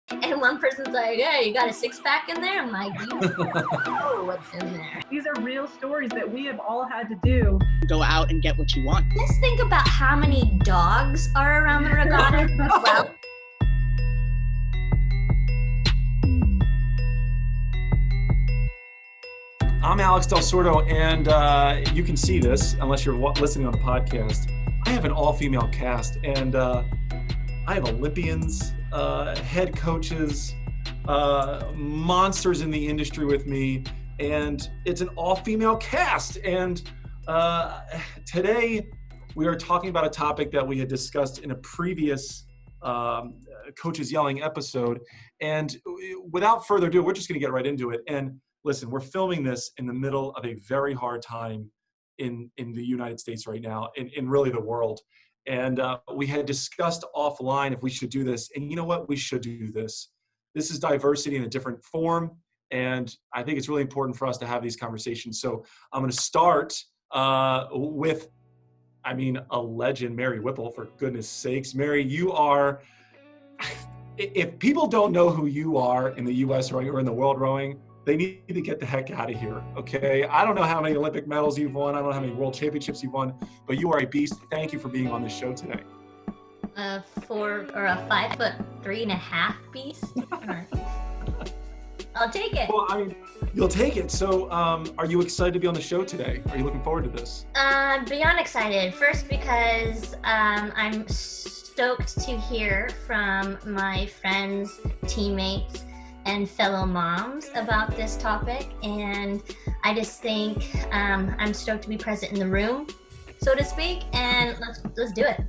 And one person's like, hey, you got a six-pack in there? I'm like, you know what's in there. These are real stories that we have all had to do. Go out and get what you want. Let's think about how many dogs are around the regatta as well. I'm Alex Del Sordo, and you can see this unless you're listening on the podcast. I have an all-female cast, and I have Olympians, head coaches, monsters in the industry with me, and it's an all-female cast. And today we are talking about a topic that we had discussed in a previous Coaches Yelling episode. And without further ado, we're just going to get right into it. And listen, we're filming this in the middle of a very hard time in the United States right now, in really the world. And we had discussed offline if we should do this. And you know what? We should do this. This is diversity in a different form. And I think it's really important for us to have these conversations. So I'm going to start with, a legend, Mary Whipple, for goodness sakes. Mary, you are, if people don't know who you are in the U.S. rowing or in the world rowing, they need to get the heck out of here, okay? I don't know how many Olympic medals you've won. I don't know how many world championships you've won, but you are a beast. Thank you for being on this show today. A 5'3.5" beast. I'll take it. Well, you'll take it. So are you excited to be on the show today? Are you looking forward to this? Beyond excited. First, because I'm stoked to hear from my friends, teammates, and fellow moms about this topic, and I just think I'm stoked to be present in the room, so to speak, and let's do it.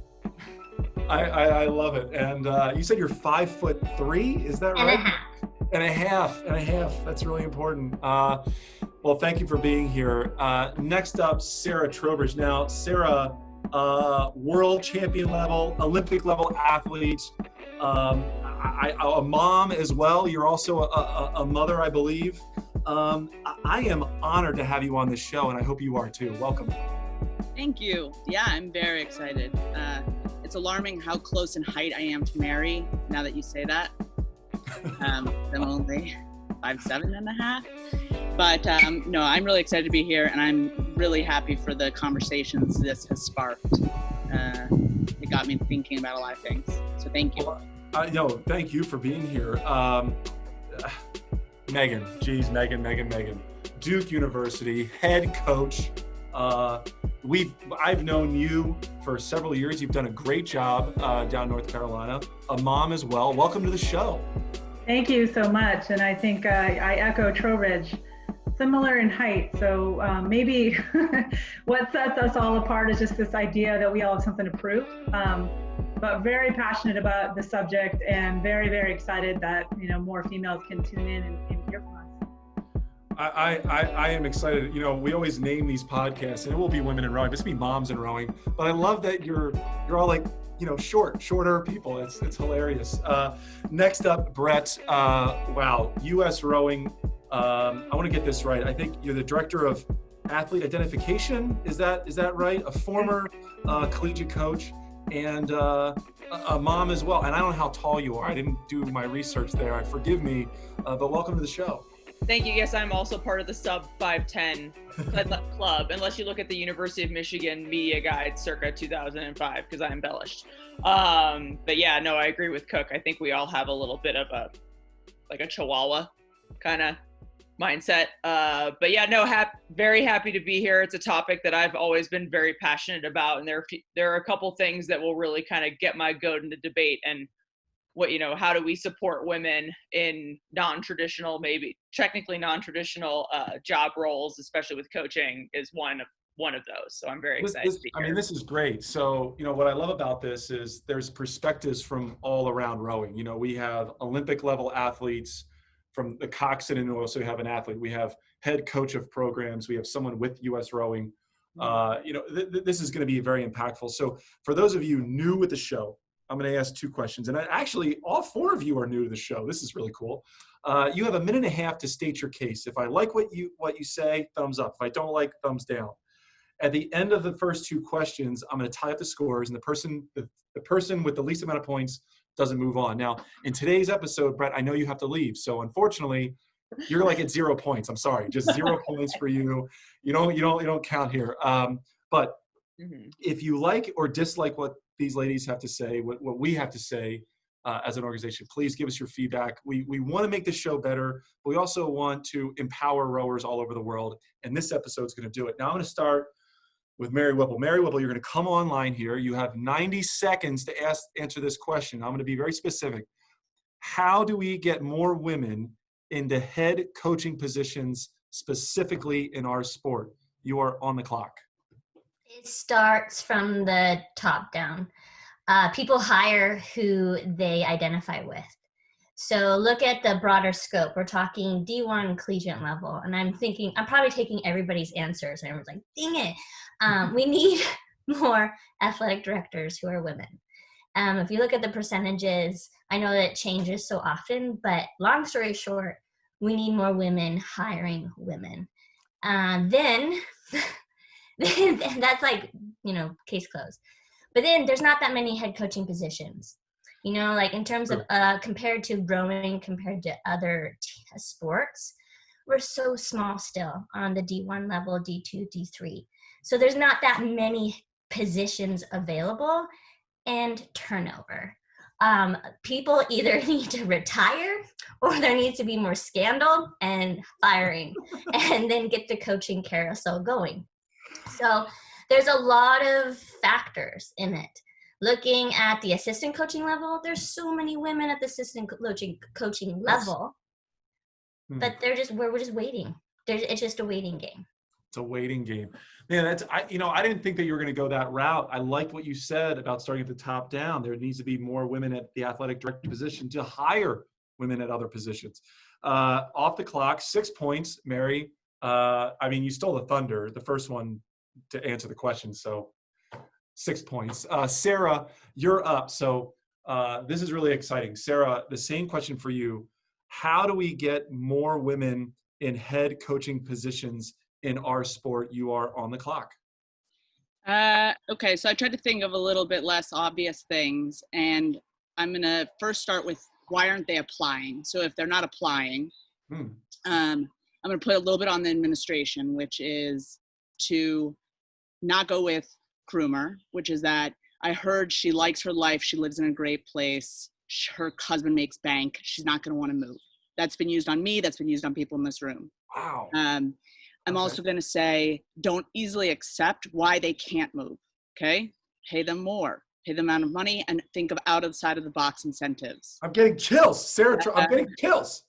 I love it. And you said you're 5'3", is that right? And a half. That's really important. Well, thank you for being here. Next up, Sarah Trowbridge. Now, Sarah, world champion level, Olympic level athlete. A mom as well. You're also a mother, I believe. I am honored to have you on this show, and I hope you are too. Welcome. Thank you. Yeah, I'm very excited. It's alarming how close in height I am to Mary, now that you say that. I'm only 5'7.5". But no, I'm really excited to be here, and I'm really happy for the conversations this has sparked. It got me thinking about a lot of things. So thank you. Thank you for being here. Megan, Duke University, head coach. I've known you for several years. You've done a great job down in North Carolina. A mom as well. Welcome to the show. Thank you so much. And I think I echo Trowbridge, similar in height. So maybe what sets us all apart is just this idea that we all have something to prove. But very passionate about the subject, and very, very excited that more females can tune in and hear from us. I am excited. We always name these podcasts, and it will be women in rowing. This will be moms in rowing. But I love that you're all like shorter people. It's hilarious. Next up, Brett. Wow, U.S. rowing. I want to get this right. I think you're the director of athlete identification. Is that right? A former collegiate coach. And a mom as well. And I don't know how tall you are. I didn't do my research there. Forgive me, but welcome to the show. Thank you. Yes, I'm also part of the sub 5'10" club, unless you look at the University of Michigan media guide circa 2005, because I embellished. But yeah, no, I agree with Cooke. I think we all have a little bit of a chihuahua kind of mindset. But yeah, no, very happy to be here. It's a topic that I've always been very passionate about. And there are a couple things that will really kind of get my goat into debate. And how do we support women in non-traditional, maybe technically non-traditional job roles, especially with coaching, is one of those. So I'm very excited to be here. This is great. So, what I love about this is there's perspectives from all around rowing. We have Olympic level athletes from the coxswain, and we also have an athlete. We have head coach of programs. We have someone with U.S. rowing. This is going to be very impactful. So for those of you new with the show, I'm going to ask two questions. And actually, all four of you are new to the show. This is really cool. You have a minute and a half to state your case. If I like what you say, thumbs up. If I don't like, thumbs down. At the end of the first two questions, I'm going to tie up the scores, and the person with the least amount of points doesn't move on. Now, in today's episode, Brett, I know you have to leave. So unfortunately, you're like at 0 points. I'm sorry, just 0 points for you. You don't count here. But if you like or dislike what these ladies have to say, what we have to say as an organization, please give us your feedback. We want to make this show better, but we also want to empower rowers all over the world. And this episode is going to do it. Now I'm going to start with Mary Whipple. Mary Whipple, you're going to come online here. You have 90 seconds to answer this question. I'm going to be very specific. How do we get more women into head coaching positions, specifically in our sport? You are on the clock. It starts from the top down. People hire who they identify with. So look at the broader scope. We're talking D1 collegiate level. And I'm probably taking everybody's answers. And everyone's like, dang it. We need more athletic directors who are women. If you look at the percentages, I know that it changes so often, but long story short, we need more women hiring women. Then that's like, case closed. But then there's not that many head coaching positions, like in terms of compared to rowing, compared to other sports, we're so small still on the D1 level, D2, D3. So there's not that many positions available and turnover. People either need to retire or there needs to be more scandal and firing and then get the coaching carousel going. So there's a lot of factors in it. Looking at the assistant coaching level, there's so many women at the assistant coaching level, but we're just waiting. It's just a waiting game. It's a waiting game. Man, I didn't think that you were going to go that route. I liked what you said about starting at the top down. There needs to be more women at the athletic director position to hire women at other positions. Off the clock, 6 points, Mary. You stole the thunder, the first one to answer the question. So 6 points. Sarah, you're up. So this is really exciting. Sarah, the same question for you. How do we get more women in head coaching positions in our sport? You are on the clock. Okay, so I tried to think of a little bit less obvious things, and I'm going to first start with why aren't they applying? So if they're not applying, I'm going to put a little bit on the administration, which is to not go with groomer, which is that I heard she likes her life, she lives in a great place, her husband makes bank, she's not going to want to move. That's been used on me, that's been used on people in this room. Wow. I'm also going to say, don't easily accept why they can't move, okay? Pay them more, pay the amount of money, and think of outside of the box incentives. I'm getting chills, Sarah, I'm getting chills.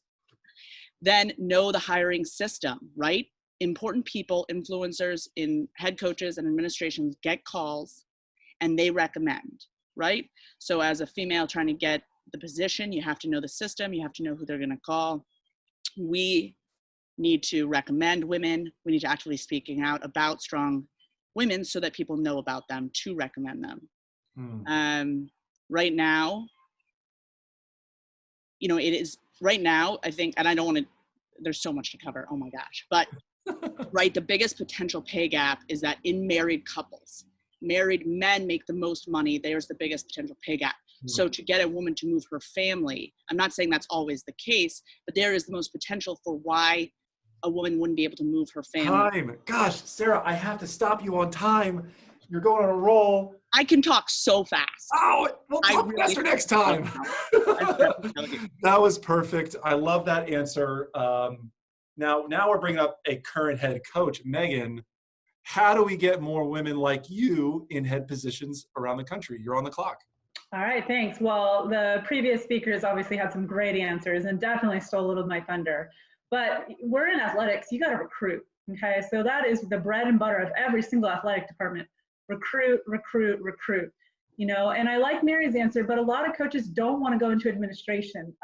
Then know the hiring system, right? Important people, influencers in head coaches and administrations get calls and they recommend, right? So as a female trying to get the position, you have to know the system, you have to know who they're going to call. We need to recommend women. We need to actually speaking out about strong women so that people know about them to recommend them. Right now, it is right now, I think, and I don't want to, there's so much to cover. Oh my gosh. But right, the biggest potential pay gap is that in married couples, married men make the most money. There's the biggest potential pay gap. So to get a woman to move her family, I'm not saying that's always the case, but there is the most potential for why a woman wouldn't be able to move her family. Time. Gosh, Sarah, I have to stop you on time. You're going on a roll. I can talk so fast. Oh, we'll talk faster next time. That was perfect. I love that answer. Now we're bringing up a current head coach, Megan. How do we get more women like you in head positions around the country? You're on the clock. All right, thanks. Well, the previous speakers obviously had some great answers and definitely stole a little of my thunder. But we're in athletics, you got to recruit, okay? So that is the bread and butter of every single athletic department. Recruit, recruit, recruit. And I like Mary's answer, but a lot of coaches don't want to go into administration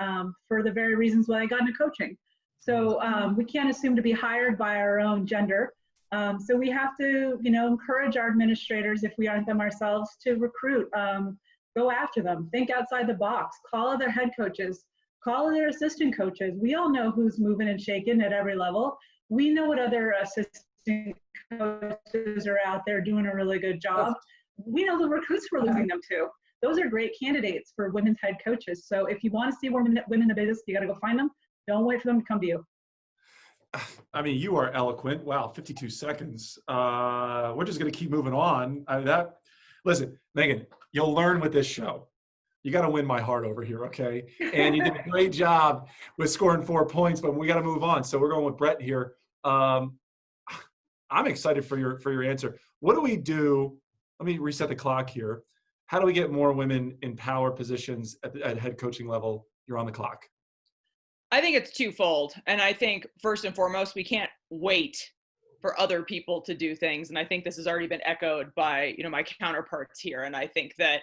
for the very reasons why they got into coaching. So we can't assume to be hired by our own gender. So we have to, encourage our administrators, if we aren't them ourselves, to recruit, go after them, think outside the box, call other head coaches, call their assistant coaches. We all know who's moving and shaking at every level. We know what other assistant coaches are out there doing a really good job. We know the recruits we're losing them to. those are great candidates for women's head coaches. So if you want to see women in the business, you got to go find them. Don't wait for them to come to you. I mean, you are eloquent. Wow, 52 seconds. We're just going to keep moving on. Listen, Megan, you'll learn with this show. You got to win my heart over here, okay? And you did a great job with scoring 4 points, but we got to move on. So we're going with Brett here. I'm excited for your answer. What do we do? Let me reset the clock here. How do we get more women in power positions at head coaching level? You're on the clock. I think it's twofold. And I think first and foremost, we can't wait for other people to do things. And I think this has already been echoed by, my counterparts here. And I think that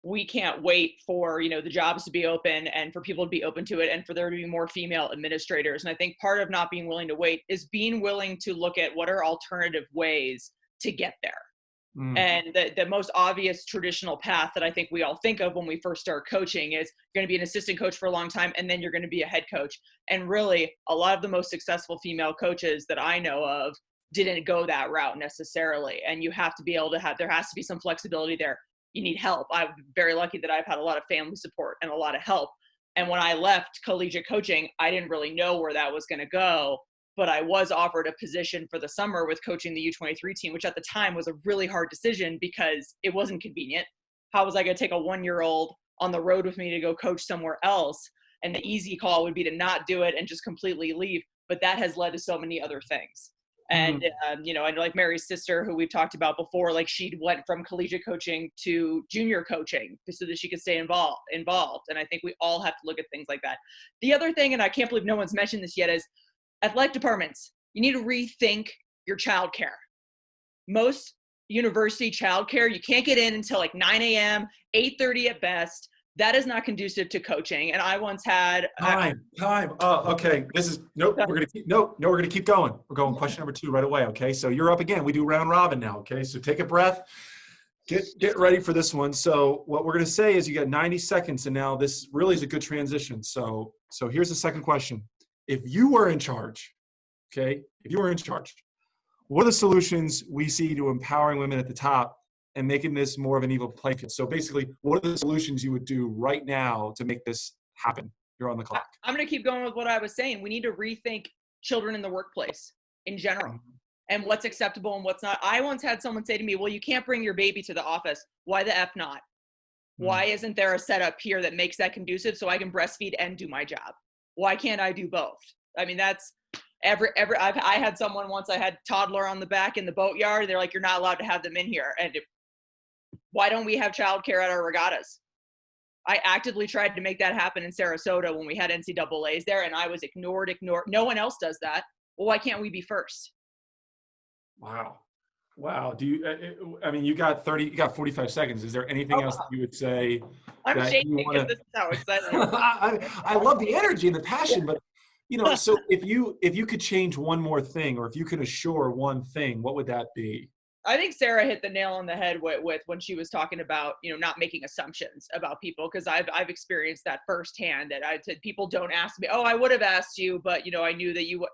we can't wait for, the jobs to be open and for people to be open to it and for there to be more female administrators. And I think part of not being willing to wait is being willing to look at what are alternative ways to get there. And the most obvious traditional path that I think we all think of when we first start coaching is you're going to be an assistant coach for a long time and then you're going to be a head coach. And really, a lot of the most successful female coaches that I know of didn't go that route necessarily. And you have to be able to there has to be some flexibility there. You need help. I'm very lucky that I've had a lot of family support and a lot of help. And when I left collegiate coaching, I didn't really know where that was going to go. But I was offered a position for the summer with coaching the U23 team, which at the time was a really hard decision because it wasn't convenient. How was I going to take a 1-year-old on the road with me to go coach somewhere else? And the easy call would be to not do it and just completely leave. But that has led to so many other things. And, I know like Mary's sister, who we've talked about before, like she went from collegiate coaching to junior coaching so that she could stay involved. And I think we all have to look at things like that. The other thing, and I can't believe no one's mentioned this yet, is athletic departments. You need to rethink your childcare. Most university childcare, you can't get in until like 9 a.m., 8:30 at best. That is not conducive to coaching. And I once had time. Oh, okay. This is we're gonna keep going. We're going question number 2 right away. Okay. So you're up again. We do round robin now. Okay. So take a breath. Get ready for this one. So what we're gonna say is you got 90 seconds, and now this really is a good transition. So here's the second question. If you were in charge, okay, what are the solutions we see to empowering women at the top and making this more of an even playing field? So basically, what are the solutions you would do right now to make this happen? You're on the clock. I'm going to keep going with what I was saying. We need to rethink children in the workplace in general and what's acceptable and what's not. I once had someone say to me, well, you can't bring your baby to the office. Why the F not? Why isn't there a setup here that makes that conducive so I can breastfeed and do my job? Why can't I do both? I mean, that's I had someone once, I had toddler on the back in the boatyard. They're like, you're not allowed to have them in here. And why don't we have childcare at our regattas? I actively tried to make that happen in Sarasota when we had NCAAs there, and I was ignored. No one else does that. Well, why can't we be first? Wow. Do you, you got 45 seconds. Is there anything else that you would say? I'm shaking because this is how exciting. I love the energy and the passion, but so if you could change one more thing, or if you could assure one thing, what would that be? I think Sarah hit the nail on the head with when she was talking about, not making assumptions about people. Cause I've experienced that firsthand, that I said, people don't ask me, oh, I would have asked you, but I knew that you would.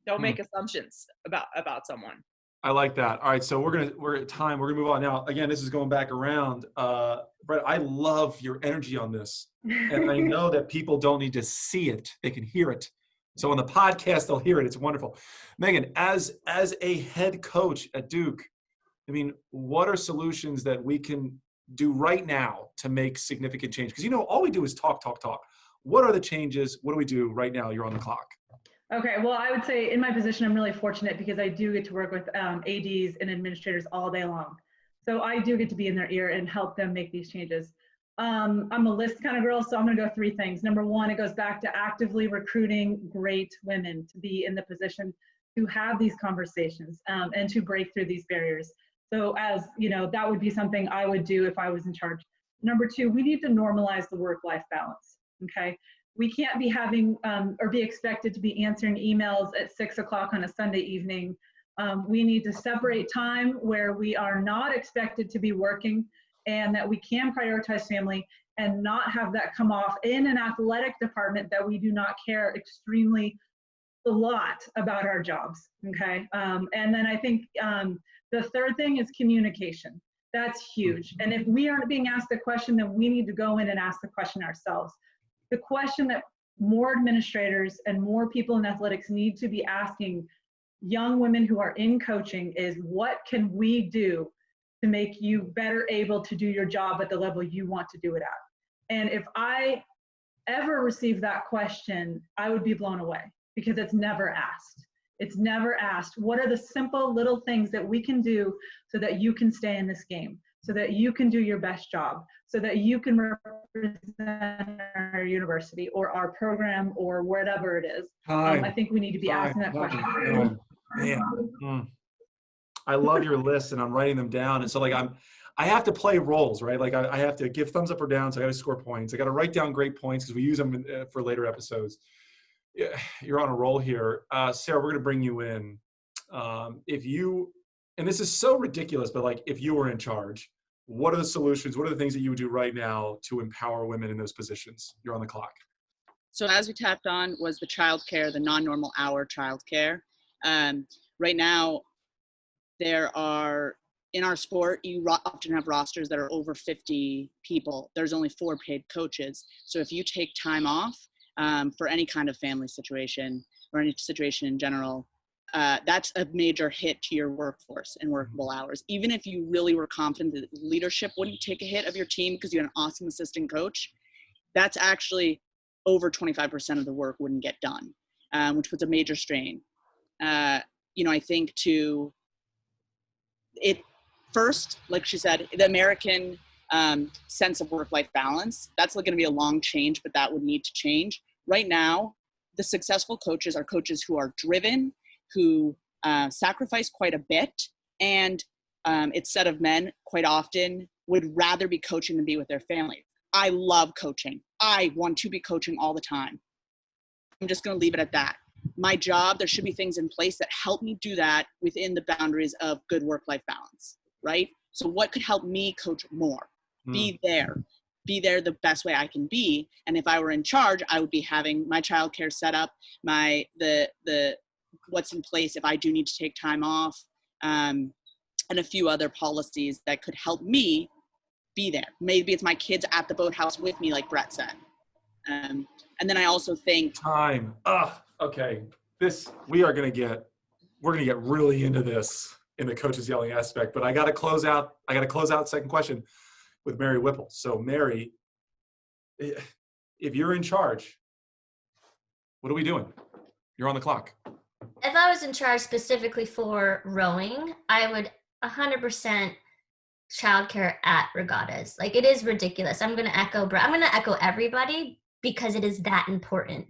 Don't make assumptions about someone. I like that. All right. So we're at time. We're gonna move on now. Again, this is going back around. Brett, I love your energy on this. And I know that people don't need to see it. They can hear it. So on the podcast, they'll hear it. It's wonderful. Megan, as a head coach at Duke, what are solutions that we can do right now to make significant change? Because all we do is talk. What are the changes? What do we do right now? You're on the clock. Okay, well, I would say in my position, I'm really fortunate because I do get to work with ADs and administrators all day long. So I do get to be in their ear and help them make these changes. I'm a list kind of girl, so I'm going to go 3 things. Number 1, it goes back to actively recruiting great women to be in the position to have these conversations and to break through these barriers. So that would be something I would do if I was in charge. Number 2, we need to normalize the work-life balance, okay? We can't be having or be expected to be answering emails at 6 o'clock on a Sunday evening. We need to separate time where we are not expected to be working and that we can prioritize family and not have that come off in an athletic department that we do not care extremely a lot about our jobs, okay? And then I think the third thing is communication. That's huge. And if we aren't being asked the question, then we need to go in and ask the question ourselves. The question that more administrators and more people in athletics need to be asking young women who are in coaching is, what can we do to make you better able to do your job at the level you want to do it at? And if I ever receive that question, I would be blown away, because it's never asked. It's never asked. What are the simple little things that we can do so that you can stay in this game, so that you can do your best job, so that you can represent our university or our program or whatever it is? I think we need to be asking that question. Man. I love your list, and I'm writing them down. And so like I have to play roles, right? Like I have to give thumbs up or down. So I got to score points. I got to write down great points because we use them for later episodes. Yeah, you're on a roll here. Sarah, we're going to bring you in. If you, and this is so ridiculous, but like if you were in charge, what are the solutions? What are the things that you would do right now to empower women in those positions? You're on the clock. So as we tapped on was the childcare, the non-normal hour childcare. Right now, there are, in our sport, you often have rosters that are over 50 people. There's only 4 paid coaches. So if you take time off for any kind of family situation or any situation in general, that's a major hit to your workforce and workable hours. Even if you really were confident that leadership wouldn't take a hit of your team because you had an awesome assistant coach, that's actually over 25% of the work wouldn't get done, which puts a major strain. I think first, like she said, the American sense of work-life balance, that's going to be a long change, but that would need to change. Right now, the successful coaches are coaches who are driven, who sacrifice quite a bit, and it's said of men quite often would rather be coaching than be with their family. I love coaching. I want to be coaching all the time. I'm just going to leave it at that. My job, there should be things in place that help me do that within the boundaries of good work-life balance, right? So what could help me coach more? Be there the best way I can be. And if I were in charge, I would be having my childcare set up, the what's in place if I do need to take time off, and a few other policies that could help me be there. Maybe it's my kids at the boathouse with me, like Brett said. And then I also think time. Okay. We're going to get really into this in the coaches yelling aspect, but I got to close out second question with Mary Whipple. So Mary, if you're in charge, what are we doing? You're on the clock. If I was in charge specifically for rowing, I would 100% childcare at regattas. Like, it is ridiculous. I'm going to echo everybody because it is that important.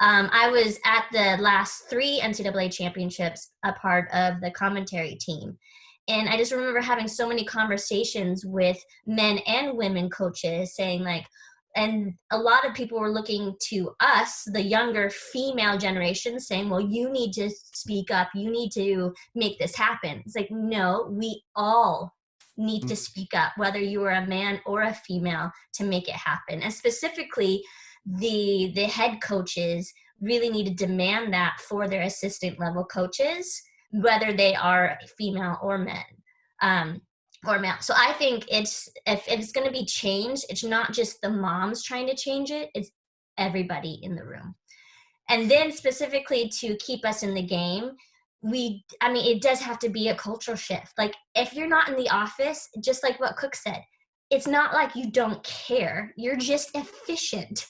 I was at the last 3 NCAA championships, a part of the commentary team. And I just remember having so many conversations with men and women coaches saying and a lot of people were looking to us, the younger female generation, saying, well, you need to speak up. You need to make this happen. It's like, no, we all need to speak up, whether you are a man or a female, to make it happen. And specifically, the head coaches really need to demand that for their assistant level coaches, whether they are female or men, or male. So I think if it's going to be changed, it's not just the moms trying to change it, it's everybody in the room. And then specifically to keep us in the game, it does have to be a cultural shift. Like, if you're not in the office, just like what Cooke said, it's not like you don't care. You're just efficient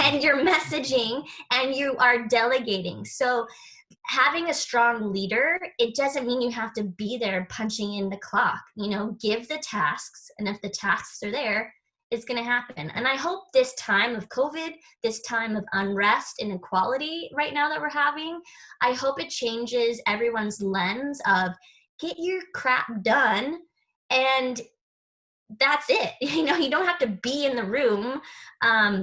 and you're messaging and you are delegating. So having a strong leader, it doesn't mean you have to be there punching in the clock. Give the tasks, and if the tasks are there, it's going to happen. And I hope this time of COVID, this time of unrest and inequality right now that we're having, I hope it changes everyone's lens of get your crap done, and that's it. You don't have to be in the room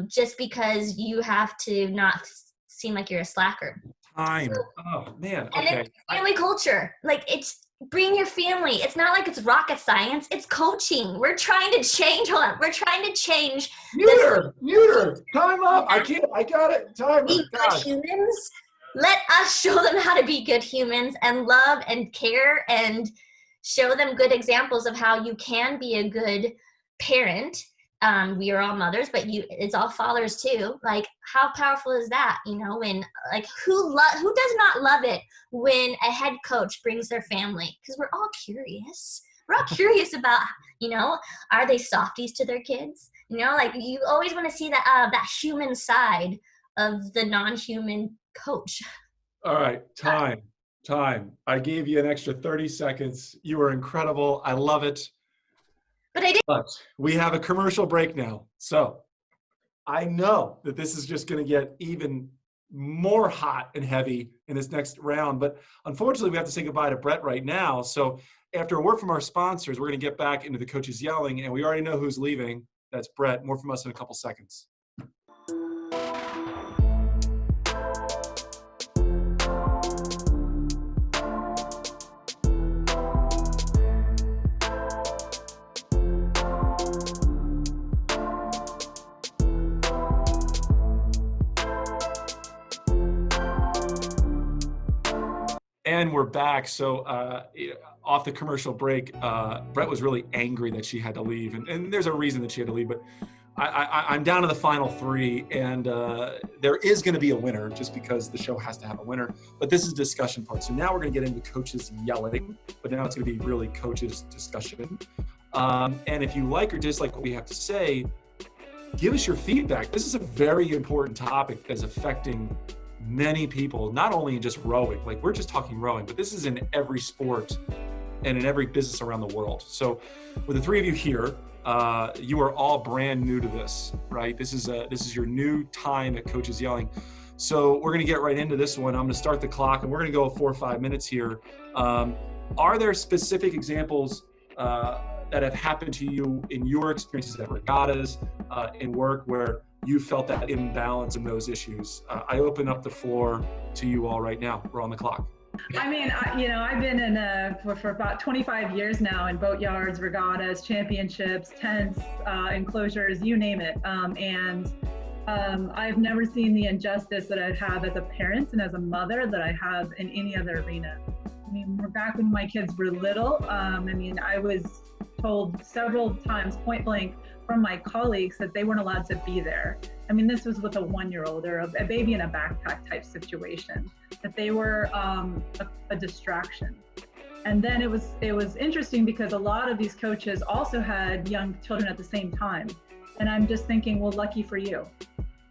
just because you have to not seem like you're a slacker. Time. Oh man. And Okay. then family culture, it's bring your family. It's not like it's rocket science. It's coaching. We're trying to change. Hold on. We're trying to change. Muter. Time up. I can't. I got it. Time. Be good humans. Let us show them how to be good humans and love and care and show them good examples of how you can be a good parent. We are all mothers, but it's all fathers too. Like, how powerful is that? You know, when, like, who does not love it when a head coach brings their family? Because we're all curious. We're all curious about, you know, are they softies to their kids? You know, like, you always want to see that human side of the non-human coach. All right, time. I gave you an extra 30 seconds. You were incredible. I love it. But we have a commercial break now. So I know that this is just going to get even more hot and heavy in this next round. But unfortunately, we have to say goodbye to Brett right now. So after a word from our sponsors, we're going to get back into the coaches yelling. And we already know who's leaving. That's Brett. More from us in a couple seconds. And we're back. So off the commercial break, Brett was really angry that she had to leave. And there's a reason that she had to leave. But I'm down to the final three. And there is going to be a winner just because the show has to have a winner. But this is discussion part. So now we're going to get into coaches yelling. But now it's going to be really coaches discussion. And if you like or dislike what we have to say, give us your feedback. This is a very important topic that's affecting many people, not only in just rowing, like we're just talking rowing, but this is in every sport and in every business around the world. So with the three of you here, you are all brand new to this, right? This is your new time at Coaches Yelling. So we're going to get right into this one. I'm going to start the clock and we're going to go 4 or 5 minutes here. Are there specific examples that have happened to you in your experiences at regattas, in work, where you felt that imbalance in those issues? I open up the floor to you all right now. We're on the clock. I mean, I've been in for about 25 years now in boat yards, regattas, championships, tents, enclosures, you name it. I've never seen the injustice that I have as a parent and as a mother that I have in any other arena. I mean, back when my kids were little, I was told several times point blank from my colleagues that they weren't allowed to be there. I mean, this was with a 1-year-old or a baby in a backpack type situation, that they were a distraction. And then it was interesting because a lot of these coaches also had young children at the same time. And I'm just thinking, well, lucky for you.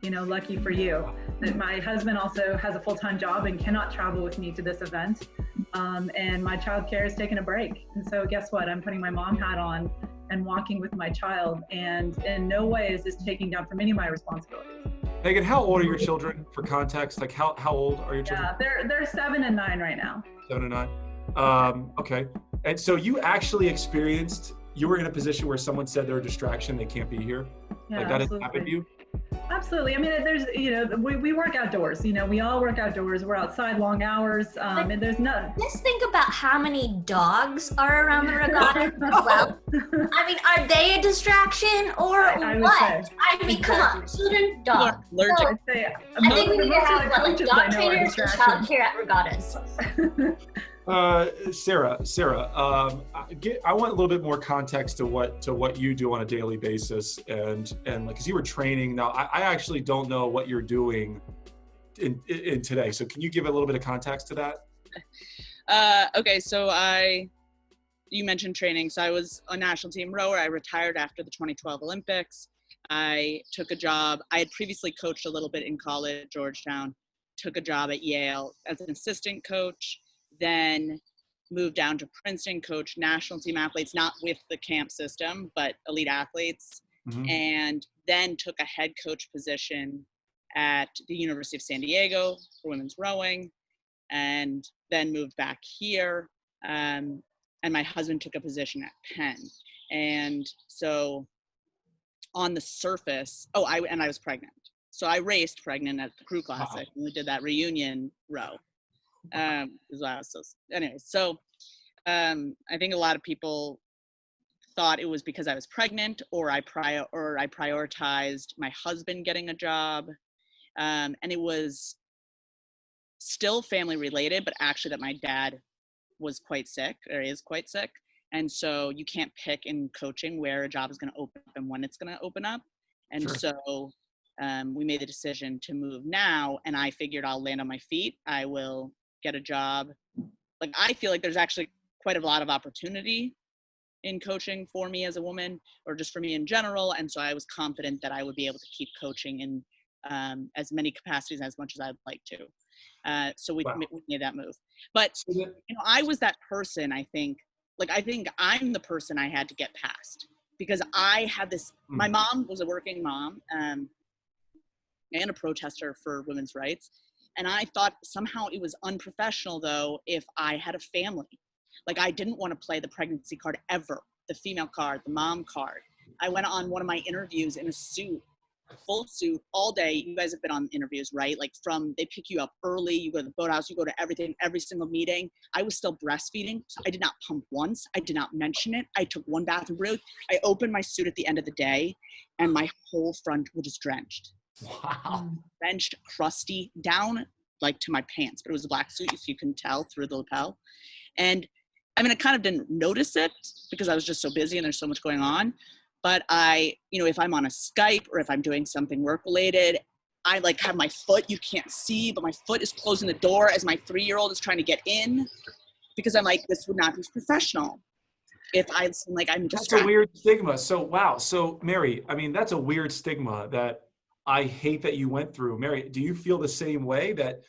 Lucky for you that my husband also has a full-time job and cannot travel with me to this event. And my childcare is taking a break. And so guess what? I'm putting my mom hat on and walking with my child. And in no way is this taking down from any of my responsibilities. Megan, how old are your children for context? Like how old are your children? Yeah, they're 7 and 9 right now. 7 and 9. Okay. And so you actually you were in a position where someone said they're a distraction, they can't be here? Yeah, like that absolutely. has happened to you? Absolutely. I mean, there's, we work outdoors, we all work outdoors. We're outside long hours, and there's none. Just think about how many dogs are around the regatta as well. I mean, are they a distraction or I would what? say. I mean, come on, children, dogs. Allergic. So, I think we need to have like dog I know are trainers and childcare at regattas. Sarah, I want a little bit more context to what you do on a daily basis, and like, because you were training. Now, I actually don't know what you're doing in today. So, can you give a little bit of context to that? Okay, so you mentioned training. So I was a national team rower. I retired after the 2012 Olympics. I took a job. I had previously coached a little bit in college, Georgetown. Took a job at Yale as an assistant coach. Then moved down to Princeton, coached national team athletes, not with the camp system, but elite athletes. Mm-hmm. And then took a head coach position at the University of San Diego for women's rowing, and then moved back here. And my husband took a position at Penn. And so on the surface, I was pregnant. So I raced pregnant at the Crew Classic. Wow. And we did that reunion row. I think a lot of people thought it was because I was pregnant, or I prioritized my husband getting a job, and it was still family related, but actually that my dad was quite sick, or is quite sick, And so you can't pick in coaching where a job is going to open up and when it's going to open up. And Sure. so we made the decision to move now, and I figured I'll land on my feet. I will get a job. Like, I feel like there's actually quite a lot of opportunity in coaching for me as a woman, or just for me in general. And so I was confident that I would be able to keep coaching in as many capacities as much as I'd like to. So we Wow. made that move. But, So that- you know, I was that person, I think I'm the person I had to get past, because I had this, my mom was a working mom and a protester for women's rights. And I thought somehow it was unprofessional, though, if I had a family. Like, I didn't want to play the pregnancy card ever, the female card, the mom card. I went on one of my interviews in a suit, full suit, all day. You guys have been on interviews, right? Like, they pick you up early, you go to the boathouse, you go to everything, every single meeting. I was still breastfeeding, so I did not pump once. I did not mention it. I took one bathroom break. I opened my suit at the end of the day, and my whole front was just drenched. Wow. Drenched, crusty, down like to my pants, but it was a black suit, so you couldn't tell through the lapel. And I mean, I kind of didn't notice it because I was just so busy and there's so much going on. But if I'm on a Skype or if I'm doing something work related, I like have my foot, you can't see, but my foot is closing the door as my 3-year-old is trying to get in, because I'm like, this would not be professional if I seem like I'm That's distracted. a weird stigma. So, wow. So, Mary, I mean, that's a weird stigma that I hate that you went through. Mary, do you feel the same way that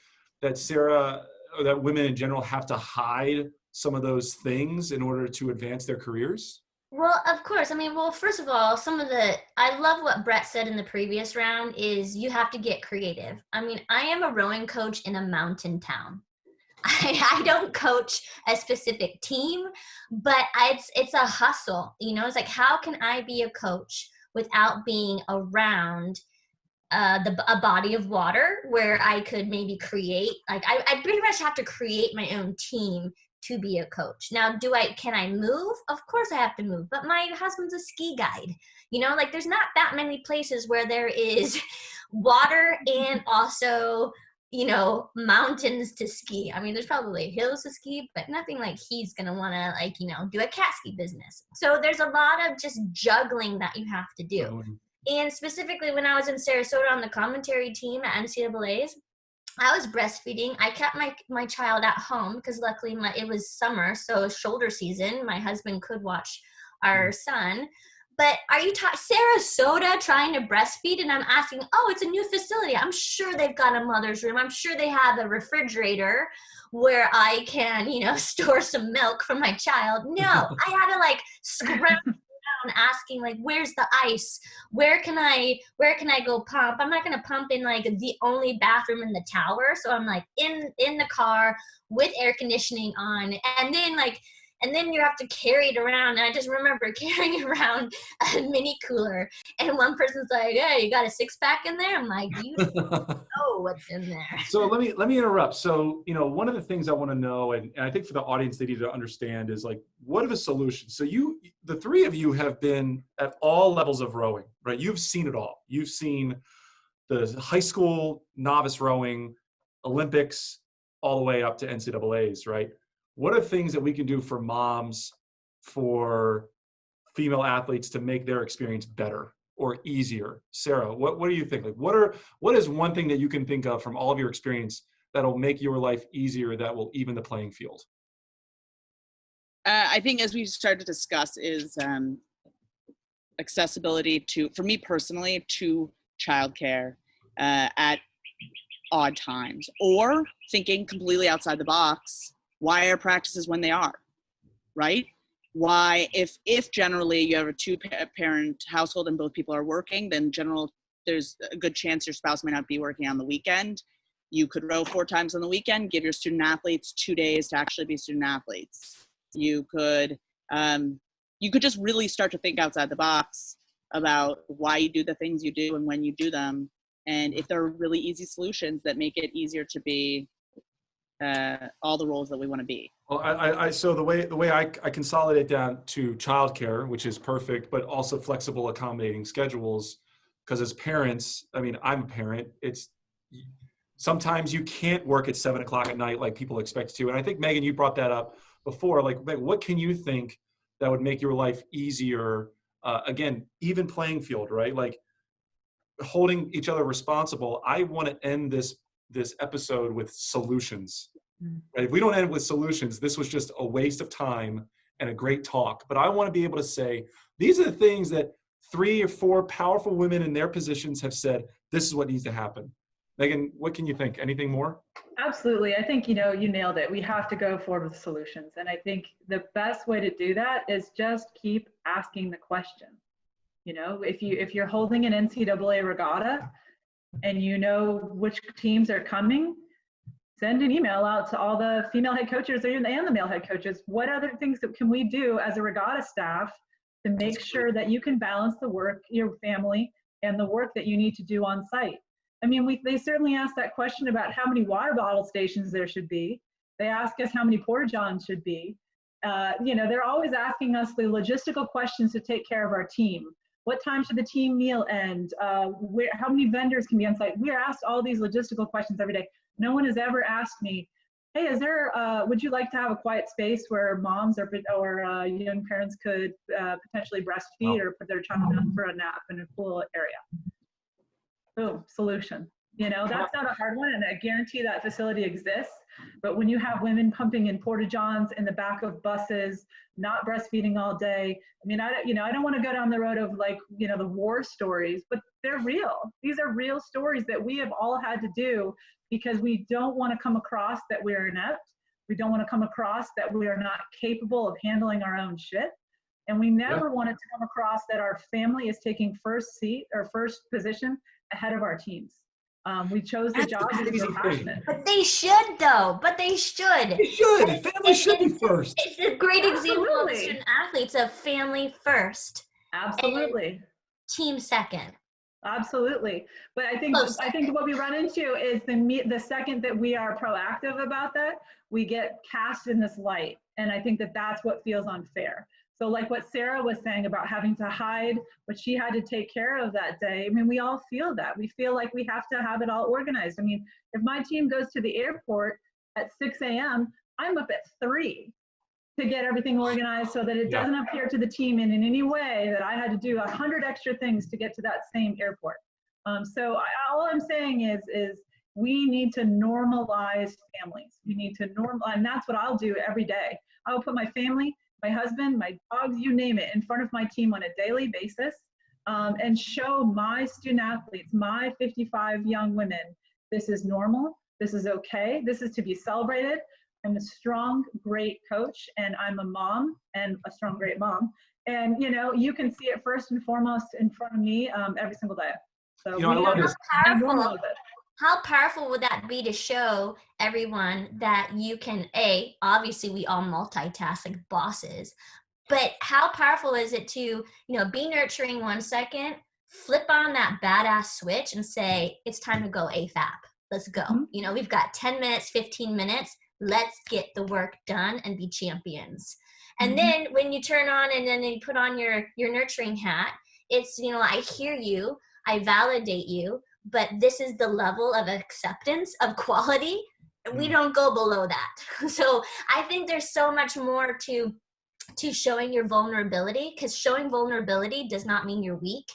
Sarah, or that women in general have to hide some of those things in order to advance their careers? Well, of course. I mean, well, first of all, I love what Brett said in the previous round is you have to get creative. I mean, I am a rowing coach in a mountain town. I don't coach a specific team, but it's a hustle. It's like, how can I be a coach without being around a body of water where I could maybe create, like I pretty much have to create my own team to be a coach. Now, can I move? Of course I have to move, but my husband's a ski guide. Like there's not that many places where there is water and also, mountains to ski. I mean, there's probably hills to ski, but nothing like he's going to want to do a cat ski business. So there's a lot of just juggling that you have to do. And specifically when I was in Sarasota on the commentary team at NCAA's, I was breastfeeding. I kept my child at home because luckily it was summer, so shoulder season. My husband could watch our son. But are you Sarasota trying to breastfeed? And I'm asking, oh, it's a new facility. I'm sure they've got a mother's room. I'm sure they have a refrigerator where I can, store some milk for my child. No, I had to scrounge asking where's the ice, where can I go pump. I'm not going to pump in the only bathroom in the tower, so I'm in the car with air conditioning on, and then you have to carry it around. And I just remember carrying around a mini cooler, and one person's like, hey, you got a 6-pack in there? I'm like, you know what's in there. So let me interrupt. So, one of the things I want to know, and I think for the audience they need to understand, is what are the solutions? So the three of you have been at all levels of rowing, right? You've seen it all. You've seen the high school novice rowing, Olympics, all the way up to NCAAs, right? What are things that we can do for moms, for female athletes to make their experience better or easier? Sarah, what do you think? What is one thing that you can think of from all of your experience that'll make your life easier, that will even the playing field? I think, as we started to discuss, is accessibility for me personally, to childcare at odd times, or thinking completely outside the box. Why are practices when they are, right? Why, if generally you have a 2-parent household and both people are working, then there's a good chance your spouse may not be working on the weekend. You could row 4 times on the weekend, give your student athletes 2 days to actually be student athletes. You could just really start to think outside the box about why you do the things you do and when you do them. And if there are really easy solutions that make it easier to be all the roles that we want to be. Well, so the way I consolidate down to childcare, which is perfect, but also flexible, accommodating schedules. Because as parents, I mean, I'm a parent. It's sometimes you can't work at 7 o'clock at night like people expect to. And I think, Megan, you brought that up before. What can you think that would make your life easier. Again, even playing field, right? Like holding each other responsible. I want to end this episode with solutions. Right? If we don't end with solutions, this was just a waste of time and a great talk. But I want to be able to say, these are the things that 3 or 4 powerful women in their positions have said, this is what needs to happen. Megan, what can you think? Anything more? Absolutely. I think, you nailed it. We have to go forward with solutions. And I think the best way to do that is just keep asking the question. If you're holding an NCAA regatta and you know which teams are coming, send an email out to all the female head coaches and the male head coaches. What other things can we do as a regatta staff to make sure that you can balance the work, your family, and the work that you need to do on site? I mean, they certainly ask that question about how many water bottle stations there should be. They ask us how many porta-johns should be. They're always asking us the logistical questions to take care of our team. What time should the team meal end? How many vendors can be on site? We are asked all these logistical questions every day. No one has ever asked me, hey, would you like to have a quiet space where moms or young parents could potentially breastfeed or put their child down for a nap in a cool area? Boom, solution. That's not a hard one, and I guarantee that facility exists. But when you have women pumping in porta-johns in the back of buses, not breastfeeding all day, I mean, I don't want to go down the road of the war stories, but they're real. These are real stories that we have all had to do because we don't want to come across that we're inept. We don't want to come across that we are not capable of handling our own shit. And we never want it to come across that our family is taking first position ahead of our teams. We chose the job because we're passionate. But they should, though. They should. Family should be first. It's a great example of student athletes of family first. Absolutely. Team second. Absolutely. But I think what we run into is the second that we are proactive about that, we get cast in this light. And I think that's what feels unfair. So like what Sarah was saying about having to hide what she had to take care of that day, I mean, we all feel that. We feel like we have to have it all organized. I mean, if my team goes to the airport at 6 a.m., I'm up at 3 to get everything organized so that it doesn't appear to the team in any way that I had to do 100 extra things to get to that same airport. All I'm saying is we need to normalize families. We need to and that's what I'll do every day. I'll put my family, my husband, my dogs, you name it, in front of my team on a daily basis and show my student athletes, my 55 young women, this is normal, this is okay, this is to be celebrated. I'm a strong, great coach, and I'm a mom and a strong, great mom. And, you can see it first and foremost in front of me every single day. So I love this. How powerful would that be to show everyone that you can, obviously we all multitask like bosses, but how powerful is it to, be nurturing 1 second, flip on that badass switch and say, it's time to go AFAP. Let's go. Mm-hmm. We've got 10 minutes, 15 minutes. Let's get the work done and be champions. And then when you turn on and then you put on your nurturing hat, it's, I hear you, I validate you, but this is the level of acceptance of quality. We don't go below that. So I think there's so much more to showing your vulnerability, because showing vulnerability does not mean you're weak.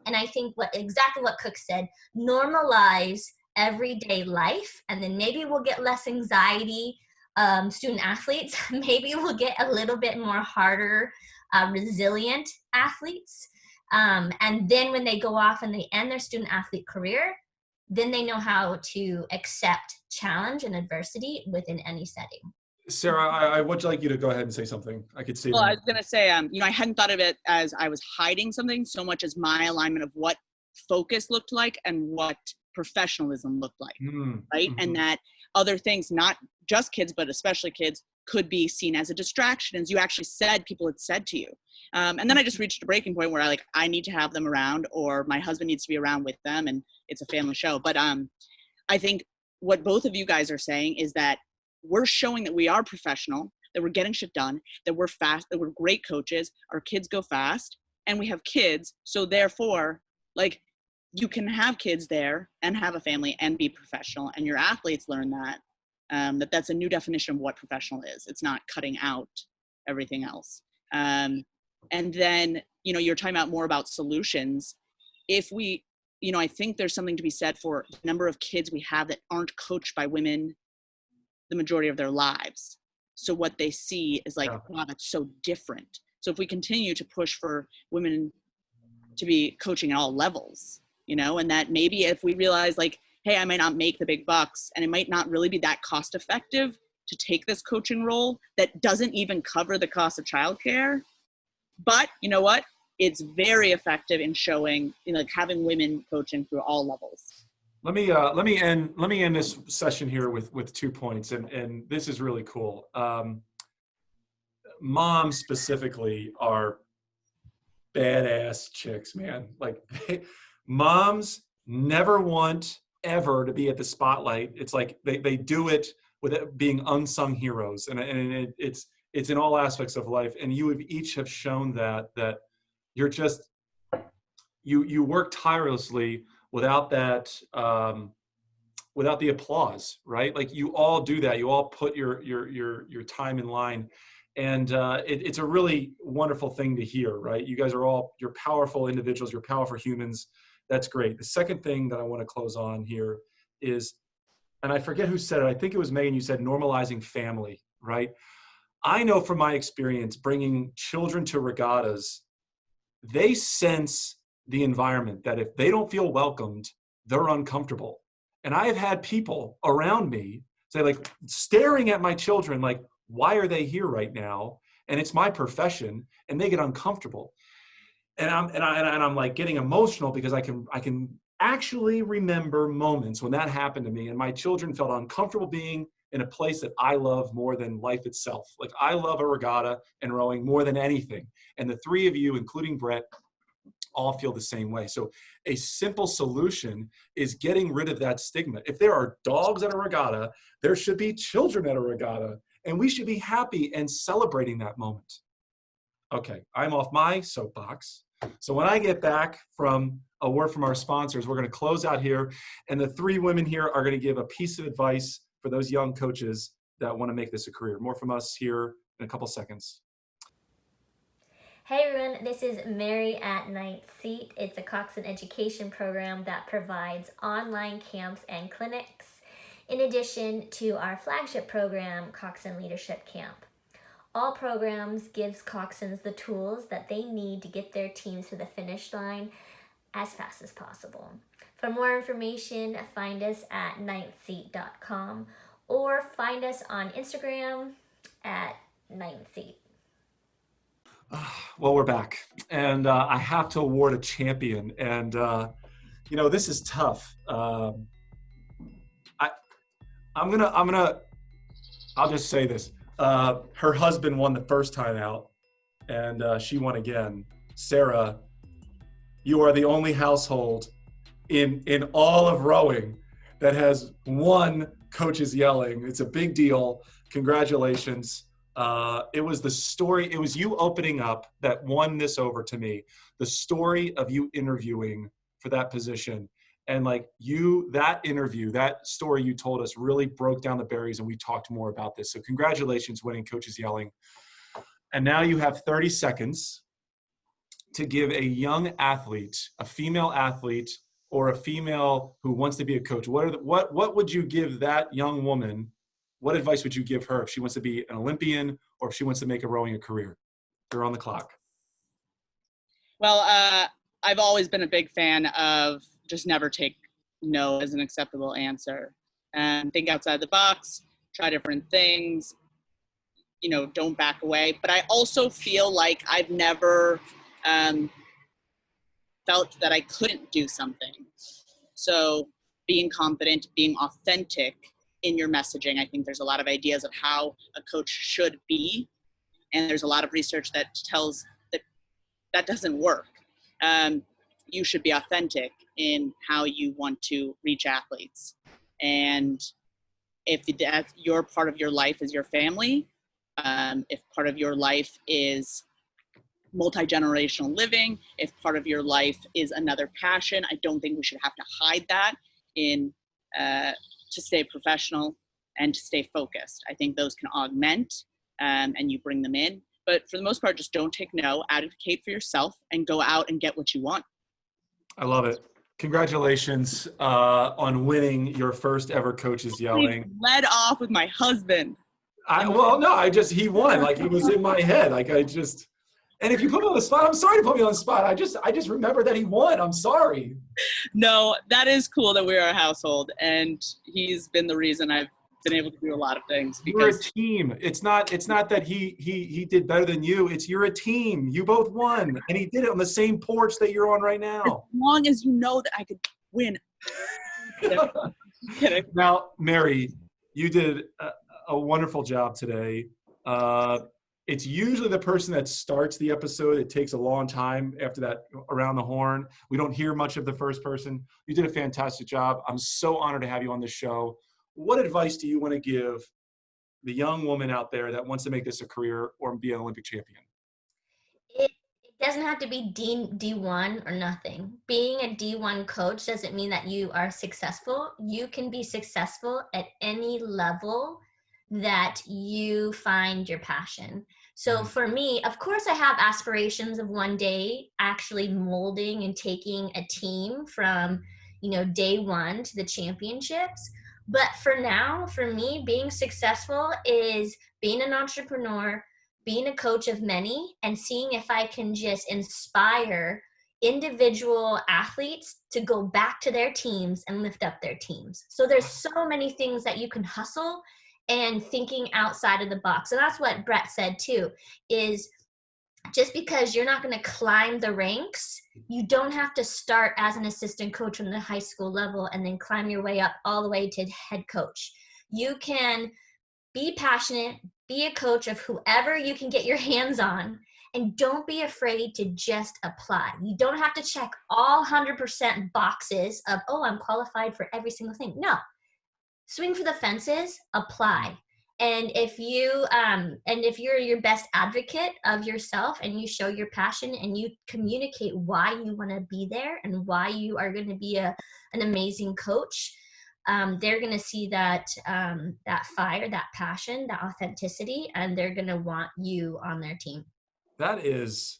And I think exactly what Cooke said, normalize everyday life, and then maybe we'll get less anxiety. Student athletes, maybe we'll get a little bit more harder, resilient athletes. And then when they go off and they end their student athlete career, then they know how to accept challenge and adversity within any setting. Sarah, I would like you to go ahead and say something. I could see. Well, I was going to say, I hadn't thought of it as I was hiding something so much as my alignment of what focus looked like and what professionalism looked like, right? Mm-hmm. And that other things, not just kids, but especially kids, could be seen as a distraction, as you actually said, people had said to you. And then I just reached a breaking point where I need to have them around, or my husband needs to be around with them, and it's a family show. But I think what both of you guys are saying is that we're showing that we are professional, that we're getting shit done, that we're fast, that we're great coaches, our kids go fast, and we have kids. So therefore, you can have kids there and have a family and be professional, and your athletes learn that. That's a new definition of what professional is. It's not cutting out everything else. And then, you're talking about more about solutions. If we, I think there's something to be said for the number of kids we have that aren't coached by women the majority of their lives. So what they see is like, wow, that's so different. So if we continue to push for women to be coaching at all levels, and that maybe if we realize like, hey, I might not make the big bucks and it might not really be that cost effective to take this coaching role that doesn't even cover the cost of childcare. But you know what? It's very effective in showing, like having women coaching through all levels. Let me end this session here with 2 points, and this is really cool. Moms specifically are badass chicks, man. Like moms never want ever to be at the spotlight. It's like they do it with it being unsung heroes, and it's in all aspects of life. And you each have shown that you're just you work tirelessly without that without the applause, right? Like you all do that. You all put your time in line. And it's a really wonderful thing to hear, right? You guys you're powerful individuals, you're powerful humans. That's great. The second thing that I want to close on here is, and I forget who said it, I think it was Megan, you said normalizing family, right? I know from my experience bringing children to regattas, they sense the environment that if they don't feel welcomed, they're uncomfortable. And I have had people around me say, like, staring at my children, like, why are they here right now? And it's my profession, and they get uncomfortable. And I'm like getting emotional because I can actually remember moments when that happened to me, and my children felt uncomfortable being in a place that I love more than life itself. Like I love a regatta and rowing more than anything. And the three of you, including Brett, all feel the same way. So a simple solution is getting rid of that stigma. If there are dogs at a regatta, there should be children at a regatta, and we should be happy and celebrating that moment. Okay, I'm off my soapbox. So when I get back from a word from our sponsors, we're going to close out here, and the three women here are going to give a piece of advice for those young coaches that want to make this a career. More from us here in a couple seconds. Hey everyone, this is Mary at Ninth Seat. It's a Coxswain education program that provides online camps and clinics, in addition to our flagship program, Coxswain Leadership Camp. All programs gives Coxswains the tools that they need to get their teams to the finish line as fast as possible. For more information, find us at ninthseat.com or find us on Instagram at ninthseat. Well, we're back, and I have to award a champion, and this is tough. I'll just say this. Her husband won the first time out, and she won again. Sarah, you are the only household in all of rowing that has one Coaches Yelling. It's a big deal. Congratulations. It was the story, it was you opening up that won this over to me. The story of you interviewing for that position. And like that interview, that story you told us really broke down the barriers, and we talked more about this. So congratulations winning Coaches Yelling. And now you have 30 seconds to give a young athlete, a female athlete, or a female who wants to be a coach. What would you give that young woman? What advice would you give her if she wants to be an Olympian or if she wants to make rowing a career? You're on the clock. Well, I've always been a big fan of just never take no as an acceptable answer, and think outside the box, try different things, don't back away. But I also feel like I've never felt that I couldn't do something. So being confident, being authentic in your messaging. I think there's a lot of ideas of how a coach should be, and there's a lot of research that tells that doesn't work. You should be authentic in how you want to reach athletes. And if your part of your life is your family, if part of your life is multi-generational living, if part of your life is another passion, I don't think we should have to hide that to stay professional and to stay focused. I think those can augment and you bring them in. But for the most part, just don't take no, advocate for yourself, and go out and get what you want. I love it. Congratulations on winning your first ever Coaches Yelling. Led off with my husband. He won. Like, it was in my head. Like, and if you put me on the spot, I'm sorry to put me on the spot. I just remember that he won. I'm sorry. No, that is cool that we're a household, and he's been the reason I've been able to do a lot of things. You're a Because team. It's not that he did better than you. You're a team. You both won, and he did it on the same porch that you're on right now. as long as you know that I could win. Kidding. Now, Mary, you did a wonderful job today. It's usually the person that starts the episode. It takes a long time after that around the horn. We don't hear much of the first person. You did a fantastic job. I'm so honored to have you on this show. What advice do you want to give the young woman out there that wants to make this a career or be an Olympic champion? It doesn't have to be D1 or nothing. Being a D1 coach doesn't mean that you are successful. You can be successful at any level that you find your passion. So for me, of course, I have aspirations of one day actually molding and taking a team from, day one to the championships. But for now, for me, being successful is being an entrepreneur, being a coach of many, and seeing if I can just inspire individual athletes to go back to their teams and lift up their teams. So there's so many things that you can hustle and thinking outside of the box. And that's what Brett said too, is just because you're not going to climb the ranks, you don't have to start as an assistant coach from the high school level and then climb your way up all the way to head coach. You can be passionate, be a coach of whoever you can get your hands on, and don't be afraid to just apply. You don't have to check all 100% boxes of, I'm qualified for every single thing. No. Swing for the fences, apply. And if you're your best advocate of yourself and you show your passion and you communicate why you want to be there and why you are going to be an amazing coach, they're going to see that fire, that passion, that authenticity, and they're going to want you on their team. That is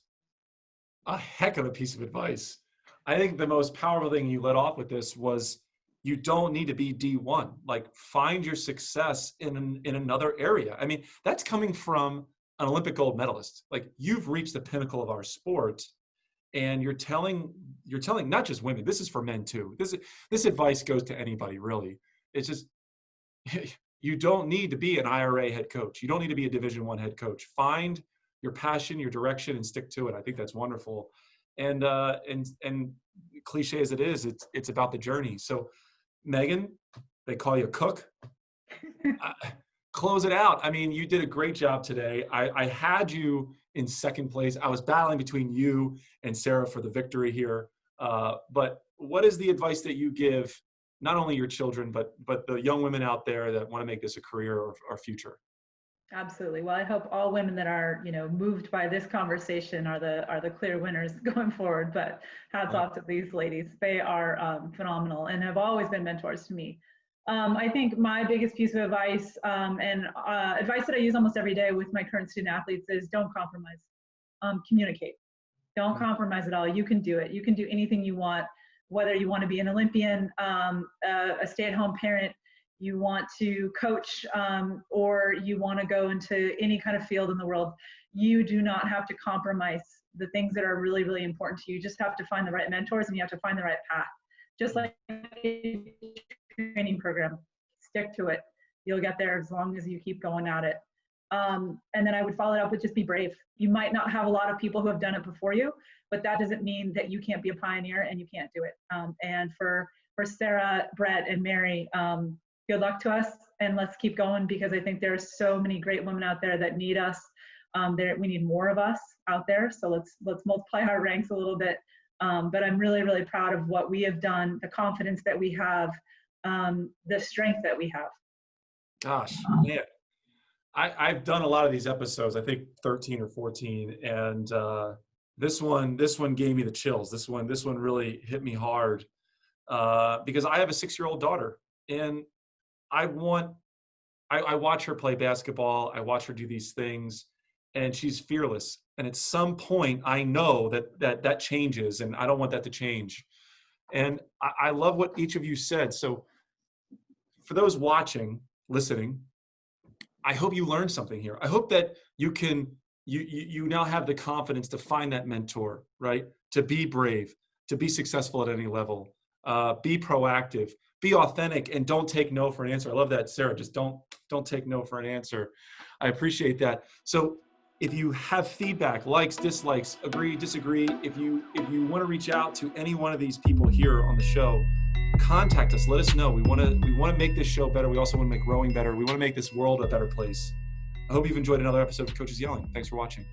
a heck of a piece of advice. I think the most powerful thing you led off with this was you don't need to be D1. Like, find your success in another area. I mean, that's coming from an Olympic gold medalist. Like, you've reached the pinnacle of our sport, and you're telling not just women, this is for men too. This advice goes to anybody, really. It's just, you don't need to be an IRA head coach. You don't need to be a Division I head coach. Find your passion, your direction, and stick to it. I think that's wonderful. And cliche as it is, it's about the journey. So, Megan, they call you Cook. Close it out. I mean, you did a great job today. I had you in second place. I was battling between you and Sarah for the victory here. But what is the advice that you give not only your children, but the young women out there that want to make this a career or future? Absolutely. Well, I hope all women that are, moved by this conversation are the clear winners going forward. But hats off to these ladies. They are phenomenal and have always been mentors to me. I think my biggest piece of advice and advice that I use almost every day with my current student athletes is don't compromise. Communicate. Don't compromise at all. You can do it. You can do anything you want, whether you want to be an Olympian, a stay-at-home parent, you want to coach, or you want to go into any kind of field in the world. You do not have to compromise the things that are really, really important to you. You just have to find the right mentors and you have to find the right path. Just like a training program, stick to it. You'll get there as long as you keep going at it. And then I would follow it up with just be brave. You might not have a lot of people who have done it before you, but that doesn't mean that you can't be a pioneer and you can't do it. And for Sarah, Brett, and Mary, good luck to us, and let's keep going, because I think there are so many great women out there that need us. We need more of us out there, so let's multiply our ranks a little bit. But I'm really, really proud of what we have done, the confidence that we have, the strength that we have. Gosh, man. I've done a lot of these episodes, I think 13 or 14, and this one gave me the chills. This one really hit me hard because I have a 6-year-old daughter, and I watch her play basketball. I watch her do these things, and she's fearless. And at some point, I know that changes, and I don't want that to change. And I love what each of you said. So for those watching, listening, I hope you learned something here. I hope that you now have the confidence to find that mentor, right? To be brave, to be successful at any level, be proactive, be authentic, and don't take no for an answer. I love that, Sarah. Just don't take no for an answer. I appreciate that. So if you have feedback, likes, dislikes, agree, disagree, if you want to reach out to any one of these people here on the show, contact us. Let us know. We want to make this show better. We also want to make rowing better. We want to make this world a better place. I hope you've enjoyed another episode of Coaches Yelling. Thanks for watching.